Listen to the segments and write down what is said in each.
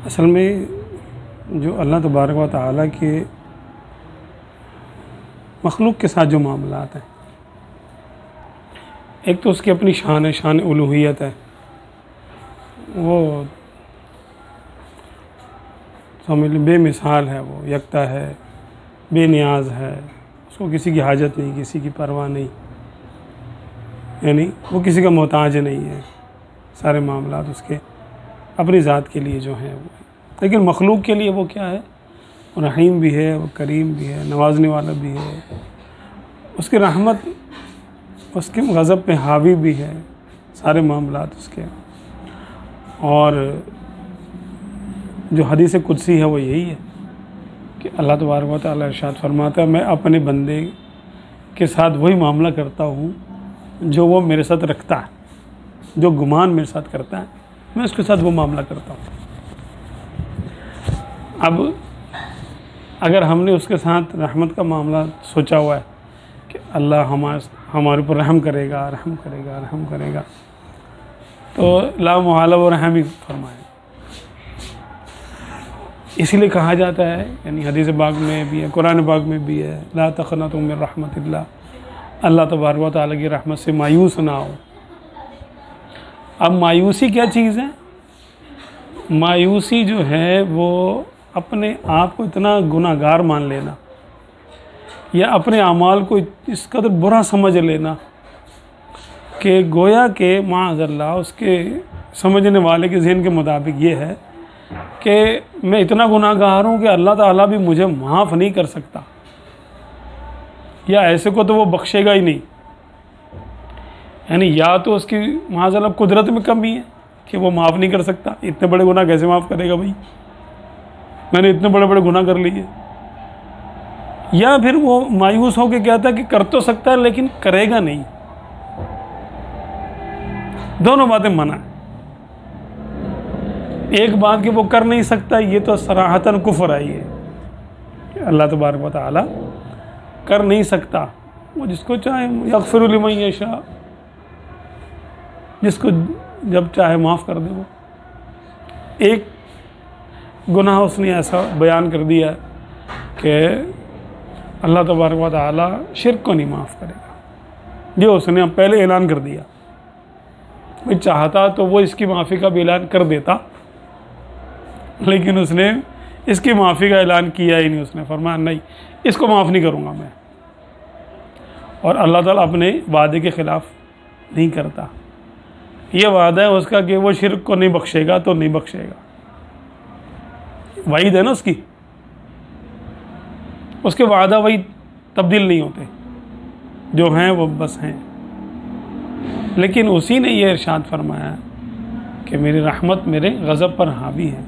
اصل میں جو اللہ تبارک و تعالیٰ کے مخلوق کے ساتھ جو معاملات ہیں، ایک تو اس کی اپنی شان ہے، شان الوہیت ہے، وہ سمجھ لیں بے مثال ہے، وہ یکتا ہے، بے نیاز ہے، اس کو کسی کی حاجت نہیں، کسی کی پرواہ نہیں، یعنی وہ کسی کا محتاج نہیں ہے، سارے معاملات اس کے اپنی ذات کے لیے جو ہیں وہ ہے۔ لیکن مخلوق کے لیے وہ کیا ہے؟ وہ رحیم بھی ہے، وہ کریم بھی ہے، نوازنے والا بھی ہے، اس کی رحمت اس کے غضب پہ حاوی بھی ہے، سارے معاملات اس کے۔ اور جو حدیث قدسی ہے وہ یہی ہے کہ اللہ تبارک و تعالیٰ ارشاد فرماتا ہے، میں اپنے بندے کے ساتھ وہی معاملہ کرتا ہوں جو وہ میرے ساتھ رکھتا ہے، جو گمان میرے ساتھ کرتا ہے میں اس کے ساتھ وہ معاملہ کرتا ہوں۔ اب اگر ہم نے اس کے ساتھ رحمت کا معاملہ سوچا ہوا ہے کہ اللہ ہمارے اوپر رحم کرے گا، رحم کرے گا، رحم کرے گا، تو لا محالہ وہ رحم ہی فرمائے۔ اسی لیے کہا جاتا ہے، یعنی حدیث پاک میں بھی ہے، قرآن پاک میں بھی ہے، لا تقنطوا من رحمت اللہ، اللہ تبارک و تعالیٰ کی رحمت سے مایوس نہ ہو۔ اب مایوسی کیا چیز ہے؟ مایوسی جو ہے وہ اپنے آپ کو اتنا گناہ گار مان لینا، یا اپنے اعمال کو اس قدر برا سمجھ لینا کہ گویا کہ معاذ اللہ اس کے سمجھنے والے کے ذہن کے مطابق یہ ہے کہ میں اتنا گناہ گار ہوں کہ اللہ تعالیٰ بھی مجھے معاف نہیں کر سکتا، یا ایسے کو تو وہ بخشے گا ہی نہیں۔ یعنی یا تو اس کی معاذ اللہ قدرت میں کمی ہے کہ وہ معاف نہیں کر سکتا، اتنے بڑے گناہ کیسے معاف کرے گا بھائی، میں نے اتنے بڑے بڑے گناہ کر لیے، یا پھر وہ مایوس ہو کے کہتا ہے کہ کر تو سکتا ہے لیکن کرے گا نہیں۔ دونوں باتیں منع ہیں۔ ایک بات کہ وہ کر نہیں سکتا، یہ تو صراحتاً کفر ہے، یہ کہ اللہ تبارک و تعالیٰ کر نہیں سکتا، وہ جس کو چاہے یغفر لمن یشاء، جس کو جب چاہے معاف کر دے۔ وہ ایک گناہ اس نے ایسا بیان کر دیا کہ اللہ تبارک و تعالیٰ شرک کو نہیں معاف کرے گا، جو اس نے پہلے اعلان کر دیا۔ وہ چاہتا تو وہ اس کی معافی کا بھی اعلان کر دیتا، لیکن اس نے اس کی معافی کا اعلان کیا ہی نہیں۔ اس نے فرمایا نہیں، اس کو معاف نہیں کروں گا میں۔ اور اللہ تعالیٰ اپنے وعدے کے خلاف نہیں کرتا، یہ وعدہ ہے اس کا کہ وہ شرک کو نہیں بخشے گا تو نہیں بخشے گا، وعید ہے نا اس کی، اس کے وعدہ وہی تبدیل نہیں ہوتے، جو ہیں وہ بس ہیں۔ لیکن اسی نے یہ ارشاد فرمایا کہ میری رحمت میرے غضب پر حاوی ہے۔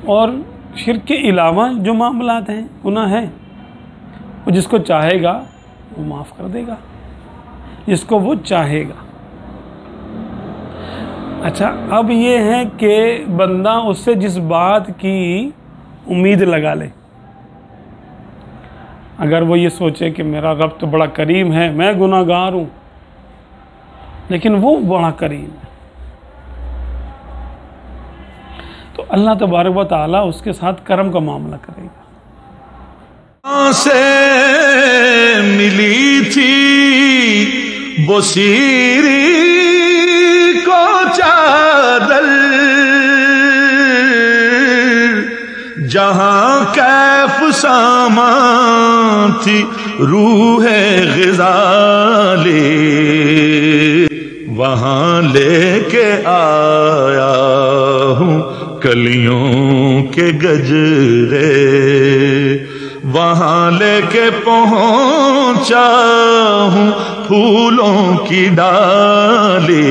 اور شرک کے علاوہ جو معاملات ہیں، گناہ ہیں، وہ جس کو چاہے گا وہ معاف کر دے گا، جس کو وہ چاہے گا۔ اچھا، اب یہ ہے کہ بندہ اس سے جس بات کی امید لگا لے، اگر وہ یہ سوچے کہ میرا رب تو بڑا کریم ہے، میں گناہ گار ہوں، لیکن وہ بڑا کریم ہے، تو اللہ تبارک و تعالیٰ اس کے ساتھ کرم کا معاملہ کرے گا۔ سے ملی تھی بصیری کو چادر، جہاں کیف سامان تھی روح غزالے، وہاں لے کے آیا ہوں کلیوں کے گجرے، وہاں لے کے پہنچا ہوں پھولوں کی ڈالی۔